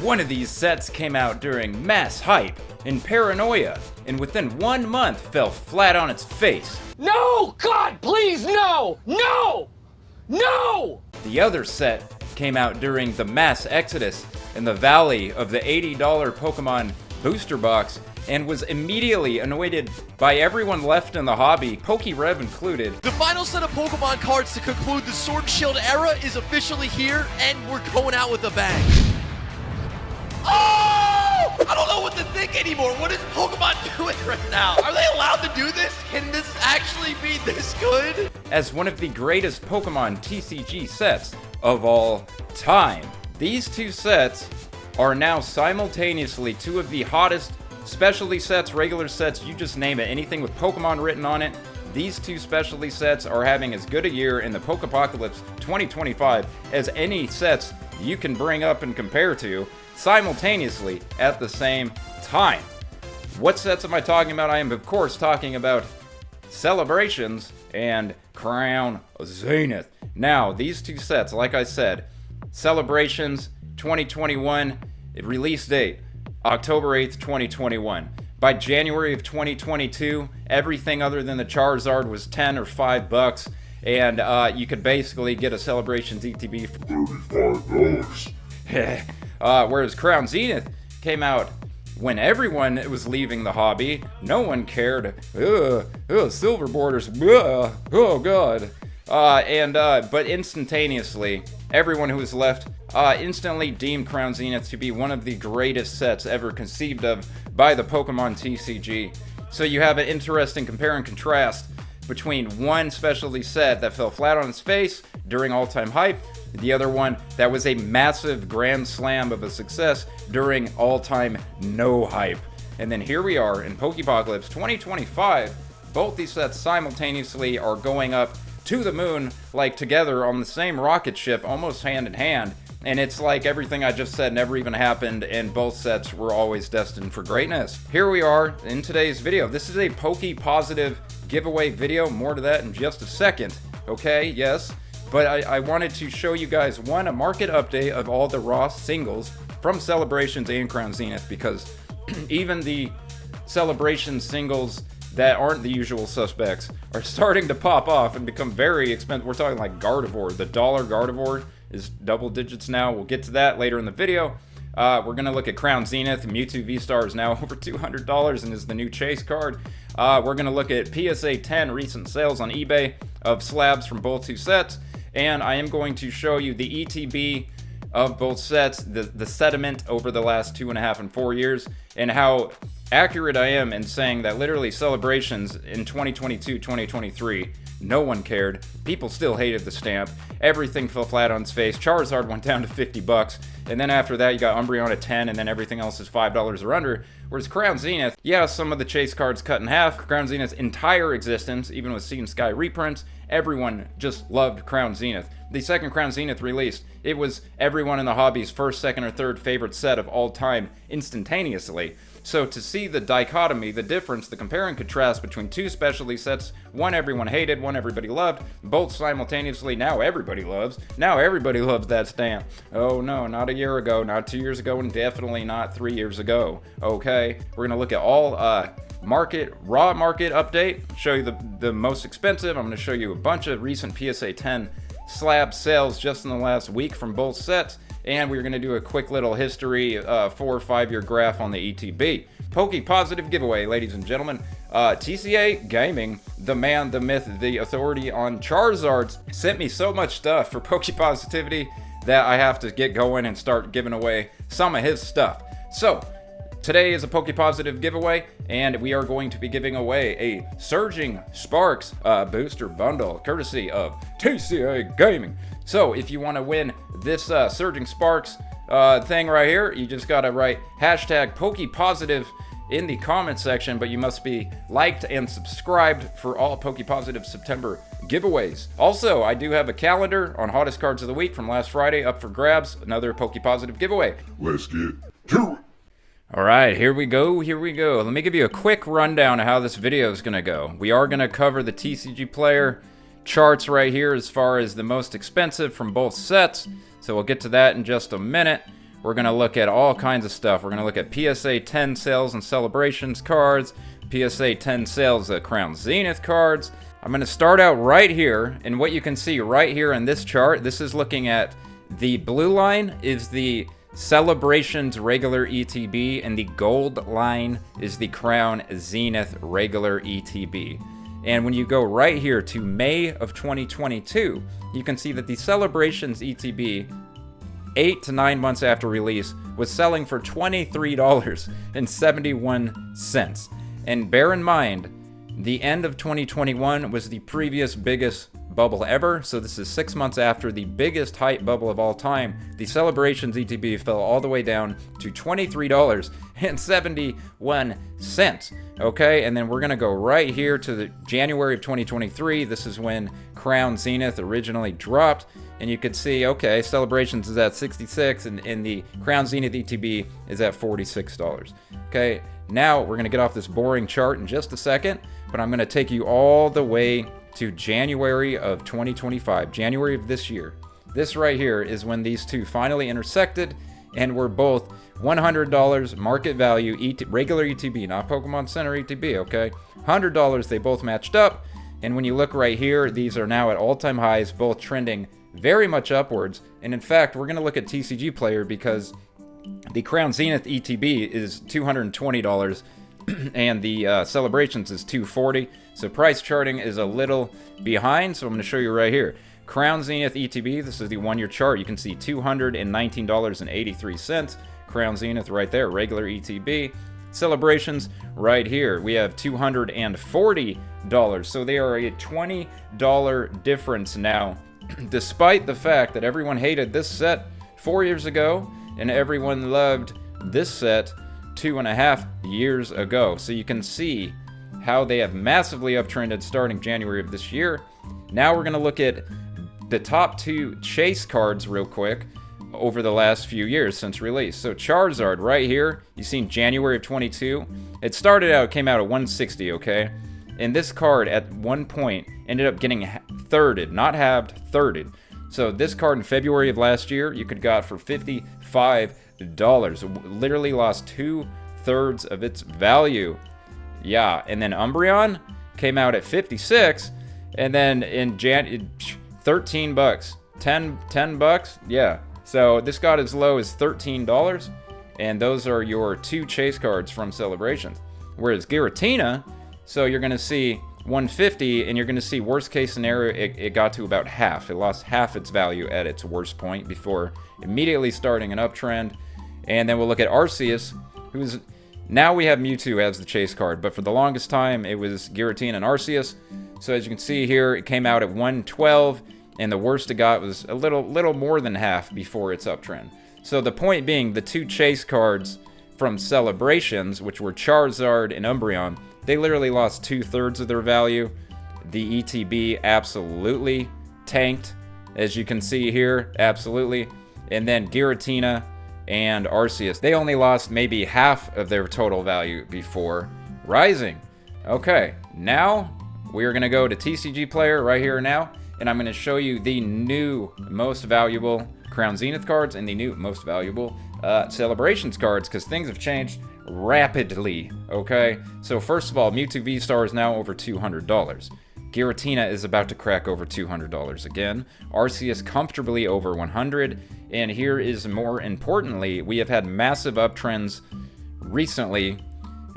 One of these sets came out during mass hype and paranoia, and within 1 month fell flat on its face. No! God, please, no! No! No! The other set came out during the mass exodus in the valley of the $80 Pokemon booster box and was immediately anointed by everyone left in the hobby, PokeRev included. The final set of Pokemon cards to conclude the Sword and Shield era is officially here, and we're going out with a bang. Oh! I don't know what to think anymore. What is Pokemon doing right now? Are they allowed to do this? Can this actually be this good? As one of the greatest Pokemon TCG sets of all time, these two sets are now simultaneously two of the hottest specialty sets, regular sets, you just name it, anything with Pokemon written on it. These two specialty sets are having as good a year in the Pokepocalypse 2025 as any sets you can bring up and compare to simultaneously at the same time. What sets am I talking about? I am, of course, talking about Celebrations and Crown Zenith. Now, these two sets, like I said, Celebrations 2021, release date October 8th, 2021. By January of 2022, everything other than the Charizard was $10 or $5, and you could basically get a Celebrations ETB for $35. Whereas Crown Zenith came out when everyone was leaving the hobby. No one cared. Silver borders. Oh god. But instantaneously, everyone who was left instantly deemed Crown Zenith to be one of the greatest sets ever conceived of by the Pokemon TCG. So you have an interesting compare and contrast between one specialty set that fell flat on its face during all-time hype, the other one that was a massive grand slam of a success during all-time no hype. And then here we are in Pokepocalypse 2025. Both these sets simultaneously are going up to the moon, like together on the same rocket ship, almost hand in hand. And it's like everything I just said never even happened, and both sets were always destined for greatness. Here we are in today's video. This is a Poke-positive giveaway video. More to that in just a second. Okay, yes. But I wanted to show you guys, one, a market update of all the raw singles from Celebrations and Crown Zenith, because even the Celebrations singles that aren't the usual suspects are starting to pop off and become very expensive. We're talking like Gardevoir. The dollar Gardevoir is double digits now. We'll get to that later in the video. We're going to look at Crown Zenith. Mewtwo V-Star is now over $200 and is the new chase card. We're going to look at PSA 10 recent sales on eBay of slabs from both two sets. And I am going to show you the ETB of both sets, the sediment over the last 2.5 and 4 years, and how accurate I am in saying that literally Celebrations in 2022, 2023, no one cared. People still hated the stamp. Everything fell flat on its face. Charizard went down to $50, and then after that you got Umbreon at $10, and then everything else is $5 or under. Whereas Crown Zenith, yeah, some of the chase cards cut in half. Crown Zenith's entire existence, even with Sea and Sky reprints, everyone just loved Crown Zenith. The second Crown Zenith released, it was everyone in the hobby's first, second, or third favorite set of all time instantaneously. So to see the dichotomy, the difference, the compare and contrast between two specialty sets, one everyone hated, one everybody loved, both simultaneously, now everybody loves. Now everybody loves that stamp. Oh no, not a year ago, not 2 years ago, and definitely not 3 years ago. Okay, we're gonna look at all raw market update, show you the most expensive. I'm gonna show you a bunch of recent PSA 10 slab sales just in the last week from both sets. And we're going to do a quick little history 4 or 5 year graph on the ETB. Poke-positive giveaway, ladies and gentlemen. TCA Gaming, the man, the myth, the authority on Charizards, sent me so much stuff for Poke-positivity that I have to get going and start giving away some of his stuff. So, today is a Poke-positive giveaway, and we are going to be giving away a Surging Sparks booster bundle, courtesy of TCA Gaming. So, if you want to win this Surging Sparks thing right here, you just gotta write hashtag Poke-positive in the comment section, but you must be liked and subscribed for all Poke-positive September giveaways. Also, I do have a calendar on hottest cards of the week from last Friday up for grabs, another Poke-positive giveaway. Let's get to it. All right, here we go. Let me give you a quick rundown of how this video is gonna go. We are gonna cover the TCG player charts right here as far as the most expensive from both sets, so we'll get to that in just a minute. We're going to look at all kinds of stuff. We're going to look at PSA 10 sales and celebrations cards, PSA 10 sales of Crown Zenith cards. I'm going to start out right here, and what you can see right here in this chart, this is looking at the blue line is the Celebrations regular ETB, and the gold line is the Crown Zenith regular ETB. And when you go right here to May of 2022, you can see that the Celebrations ETB, 8 to 9 months after release, was selling for $23.71. And bear in mind, the end of 2021 was the previous biggest bubble ever, so this is 6 months after the biggest hype bubble of all time. The Celebrations ETB fell all the way down to $23.71. Okay, and then we're gonna go right here to the January of 2023. This is when Crown Zenith originally dropped, and you could see, okay, Celebrations is at 66, and the Crown Zenith ETB is at $46. Okay, now we're gonna get off this boring chart in just a second, but I'm gonna take you all the way to January of 2025, January of this year. This right here is when these two finally intersected and were both $100 market value, regular ETB, not Pokemon Center ETB, okay? $100, they both matched up, and when you look right here, these are now at all-time highs, both trending very much upwards. And in fact, we're gonna look at TCG Player because the Crown Zenith ETB is $220, and the Celebrations is $240. So price charting is a little behind, so I'm going to show you right here. Crown Zenith ETB, this is the 1-year chart. You can see $219.83. Crown Zenith right there, regular ETB. Celebrations right here, we have $240. So they are a $20 difference now, despite the fact that everyone hated this set 4 years ago and everyone loved this set 2.5 years ago. So you can see how they have massively uptrended starting January of this year. Now we're going to look at the top 2 chase cards real quick over the last few years since release. So Charizard right here, you've seen January of 22. It started out, came out at 160, okay? And this card at one point ended up getting thirded, not halved, thirded. So this card in February of last year, you could got for $55. Literally lost 2/3 of its value. Yeah, and then Umbreon came out at 56, and then in $13, 10 bucks, yeah. So this got as low as $13, and those are your 2 chase cards from Celebrations. Whereas Giratina, so you're gonna see 150, and you're gonna see worst case scenario, it got to about half. It lost half its value at its worst point before immediately starting an uptrend. And then we'll look at Arceus, who's now we have Mewtwo as the chase card, but for the longest time it was Giratina and Arceus. So as you can see here, it came out at 112, and the worst it got was a little more than half before its uptrend. So the point being, the 2 chase cards from Celebrations, which were Charizard and Umbreon, they literally lost 2/3 of their value. The ETB absolutely tanked, as you can see here, absolutely. And then Giratina and Arceus, they only lost maybe half of their total value before rising. Okay, now we're gonna go to TCG Player right here now, and I'm gonna show you the new most valuable Crown Zenith cards and the new most valuable Celebrations cards, because things have changed rapidly, okay? So first of all, Mewtwo V-Star is now over $200. Giratina is about to crack over $200 again. Arceus comfortably over 100. And here is more importantly, we have had massive uptrends recently.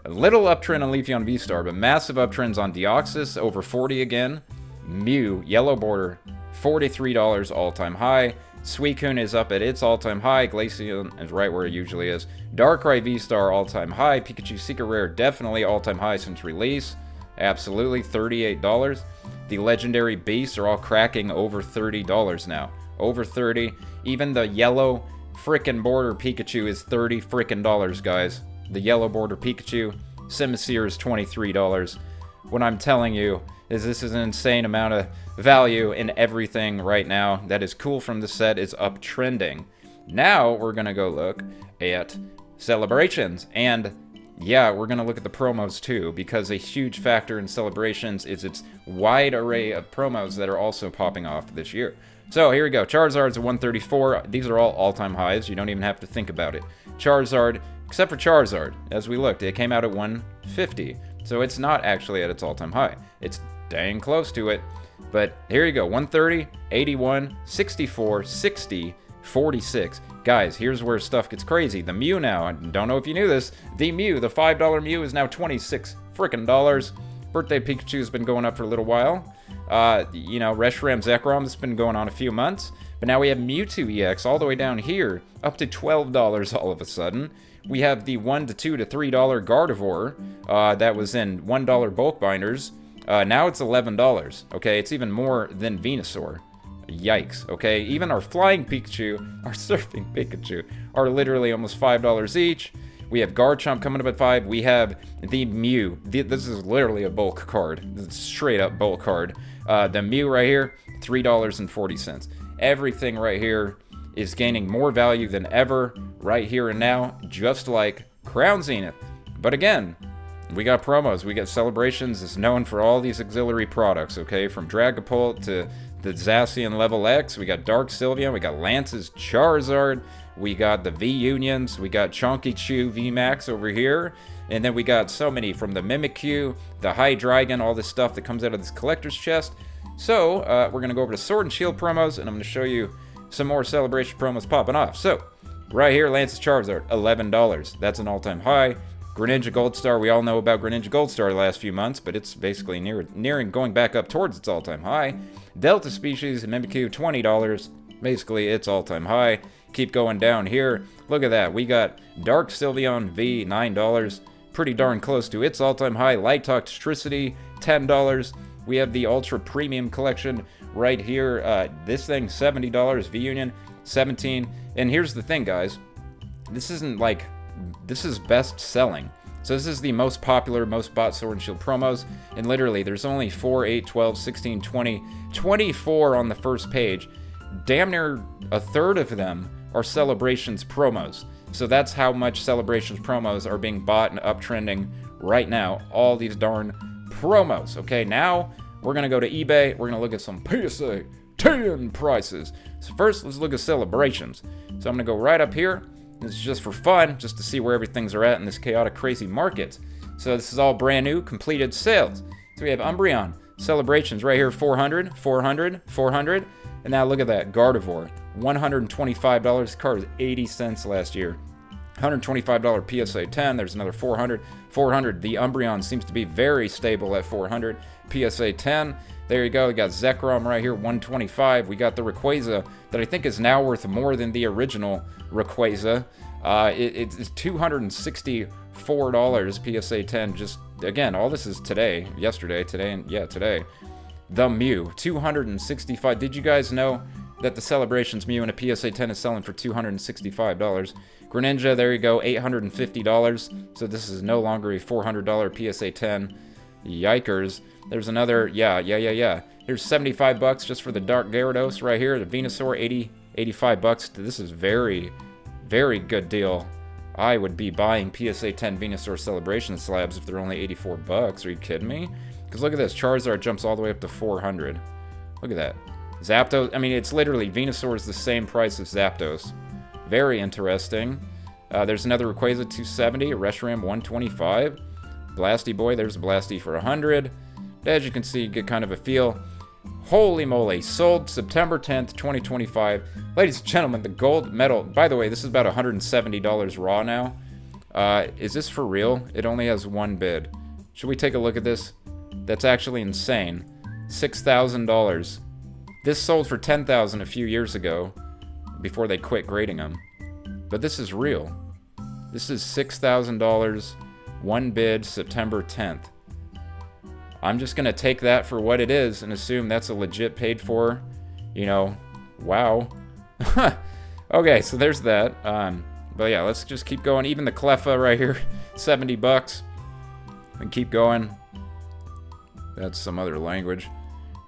A little uptrend on Leafeon V-Star, but massive uptrends on Deoxys, over 40 again. Mew, yellow border, $43 all-time high. Suicune is up at its all-time high. Glaceon is right where it usually is. Darkrai V-Star all-time high. Pikachu Secret Rare definitely all-time high since release. Absolutely, $38. The legendary beasts are all cracking over $30 now. Over 30. Even the yellow frickin' border Pikachu is $30 frickin' dollars, guys. The yellow border Pikachu. Simisear is $23. What I'm telling you is this is an insane amount of value in everything right now that is cool from the set is uptrending. Now we're gonna go look at Celebrations, and yeah, we're gonna look at the promos too, because a huge factor in Celebrations is its wide array of promos that are also popping off this year. So here we go. Charizard's at 134. These are all all-time highs. You don't even have to think about it. Charizard, except for Charizard, as we looked, it came out at 150. So it's not actually at its all-time high. It's dang close to it. But here you go. 130, 81, 64, 60, 46. Guys, here's where stuff gets crazy. The Mew now, I don't know if you knew this, the Mew, the $5 Mew is now 26 frickin' dollars. Birthday Pikachu's been going up for a little while. You know, Reshiram Zekrom has been going on a few months. But now we have Mewtwo EX all the way down here, up to $12 all of a sudden. We have the $1 to $2 to $3 Gardevoir that was in $1 bulk binders. Now it's $11, okay? It's even more than Venusaur. Yikes, okay? Even our Flying Pikachu, our Surfing Pikachu, are literally almost $5 each. We have Garchomp coming up at 5. We have the Mew. This is literally a bulk card. This is straight up bulk card. The Mew right here, $3.40. Everything right here is gaining more value than ever right here and now, just like Crown Zenith. But again, we got promos, we got celebrations. It's known for all these auxiliary products, okay? From Dragapult to the Zacian Level X, we got Dark Sylveon, we got Lance's Charizard, we got the V-Unions, we got Chonky Chew VMAX over here, and then we got so many from the Mimikyu, the Hydreigon, all this stuff that comes out of this collector's chest. So, we're going to go over to Sword and Shield promos, and I'm going to show you some more celebration promos popping off. So, right here, Lance's Charizard, $11. That's an all-time high. Greninja Gold Star, we all know about Greninja Gold Star the last few months, but it's basically nearing going back up towards its all-time high. Delta Species, Mimikyu, $20. Basically, it's all-time high. Keep going down here. Look at that. We got Dark Sylveon V, $9. Pretty darn close to its all-time high. Light Toxtricity, $10. We have the Ultra Premium Collection right here. This thing, $70. V-Union, $17. And here's the thing, guys. This isn't like... This is best selling. So this is the most popular, most bought Sword and Shield promos. And literally, there's only 4, 8, 12, 16, 20, 24 on the first page. Damn near a third of them are Celebrations promos. So that's how much Celebrations promos are being bought and uptrending right now. All these darn promos. Okay, now we're going to go to eBay. We're going to look at some PSA 10 prices. So first, let's look at Celebrations. So I'm going to go right up here. This is just for fun, just to see where everything's are at in this chaotic, crazy market. So this is all brand new, completed sales. So we have Umbreon, Celebrations right here, 400, 400, 400. And now look at that, Gardevoir, $125. Card was 80 cents last year. $125 PSA 10, there's another 400. 400, the Umbreon seems to be very stable at 400. PSA 10, there you go, we got Zekrom right here, 125. We got the Rayquaza that I think is now worth more than the original Rayquaza. It's $264 PSA 10, just, again, all this is today, yesterday, today, and yeah, today. The Mew, $265. Did you guys know that the Celebrations Mew in a PSA 10 is selling for $265? Greninja, there you go, $850. So this is no longer a $400 PSA 10. Yikers. There's another, yeah. Here's $75 just for the Dark Gyarados right here. The Venusaur, $85. This is very, very good deal. I would be buying PSA 10 Venusaur Celebration slabs if they're only $84. Are you kidding me? Because look at this. Charizard jumps all the way up to 400. Look at that. Zapdos, I mean, it's literally, Venusaur is the same price as Zapdos. Very interesting. There's another Rayquaza, 270. A Reshiram, 125. Blasty Boy, there's a Blasty for 100. As you can see, you get kind of a feel. Holy moly, sold September 10th, 2025. Ladies and gentlemen, the gold medal, by the way, this is about $170 raw now. Is this for real? It only has one bid. Should we take a look at this? That's actually insane. $6,000. This sold for $10,000 a few years ago, before they quit grading them. But this is real. This is $6,000, one bid, September 10th. I'm just going to take that for what it is and assume that's a legit paid for, you know, wow. Okay, so there's that. But yeah, let's just keep going. Even the Cleffa right here, $70. And keep going. That's some other language.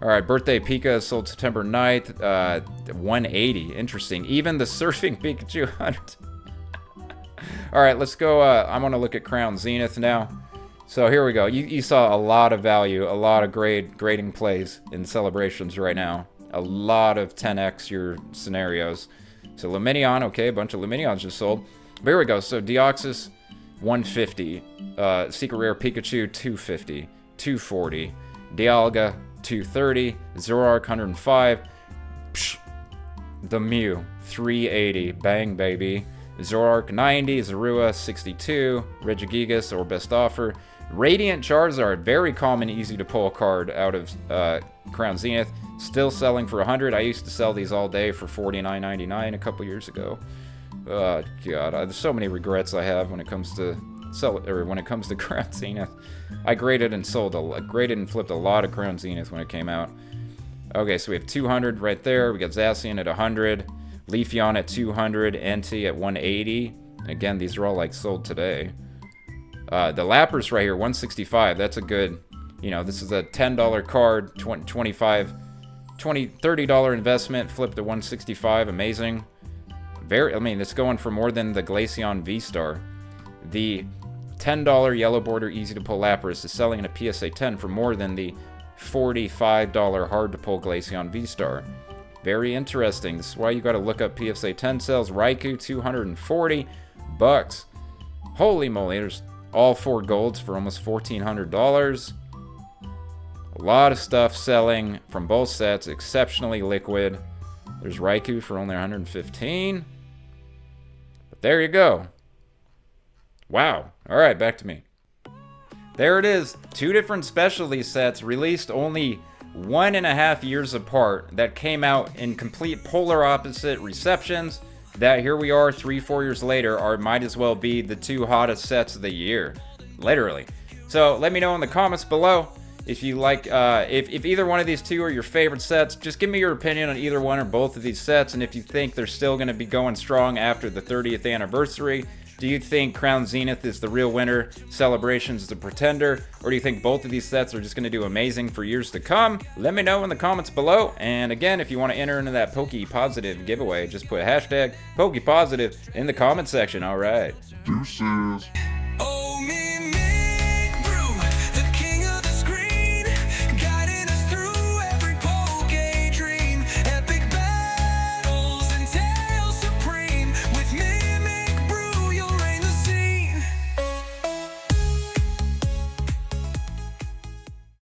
All right, Birthday Pika sold September 9th, $180. Interesting. Even the Surfing Pikachu, $100. All right, let's go. I'm going to look at Crown Zenith now. So here we go. You saw a lot of value, a lot of grading plays in Celebrations right now. a lot of 10x your scenarios. So Luminion, okay, a bunch of Luminions just sold. But here we go. So Deoxys, 150. Secret Rare Pikachu, 250. 240. Dialga, 230. Zoroark, 105. Psh, the Mew, 380. Bang, baby. Zoroark, 90. Zorua, 62. Regigigas, or best offer. Radiant Charizard, very common, easy to pull card out of Crown Zenith. Still selling for 100. I used to sell these all day for $49.99 a couple years ago. Oh god, there's so many regrets I have when it comes to Crown Zenith. I graded and flipped a lot of Crown Zenith when it came out. Okay, so we have 200 right there. We got Zacian at 100, Leafeon at 200, Entei at 180. Again, these are all like sold today. The Lapras right here, 165. That's a good, this is a $10 card, $30 investment, flipped to 165. Amazing. It's going for more than the Glaceon V-Star. The $10 yellow border easy to pull Lapras is selling in a PSA 10 for more than the $45 hard to pull Glaceon V-Star. Very interesting. This is why you got to look up PSA 10 sales. Raikou, $240. Holy moly, there's all 4 golds for almost $1,400. A lot of stuff selling from both sets, exceptionally liquid. There's Raikou for only 115. But there you go. Wow. All right, back to me. There it is. 2 different specialty sets released only 1.5 years apart that came out in complete polar opposite receptions. That here we are 3-4 years later might as well be the 2 hottest sets of the year. Literally. So let me know in the comments below if you like, if either one of these 2 are your favorite sets. Just give me your opinion on either one or both of these sets, and if you think they're still going to be going strong after the 30th anniversary. Do you think Crown Zenith is the real winner, Celebrations is the pretender, or do you think both of these sets are just going to do amazing for years to come? Let me know in the comments below, and again, if you want to enter into that PokePositive giveaway, just put hashtag PokePositive in the comment section. Alright. Deuces.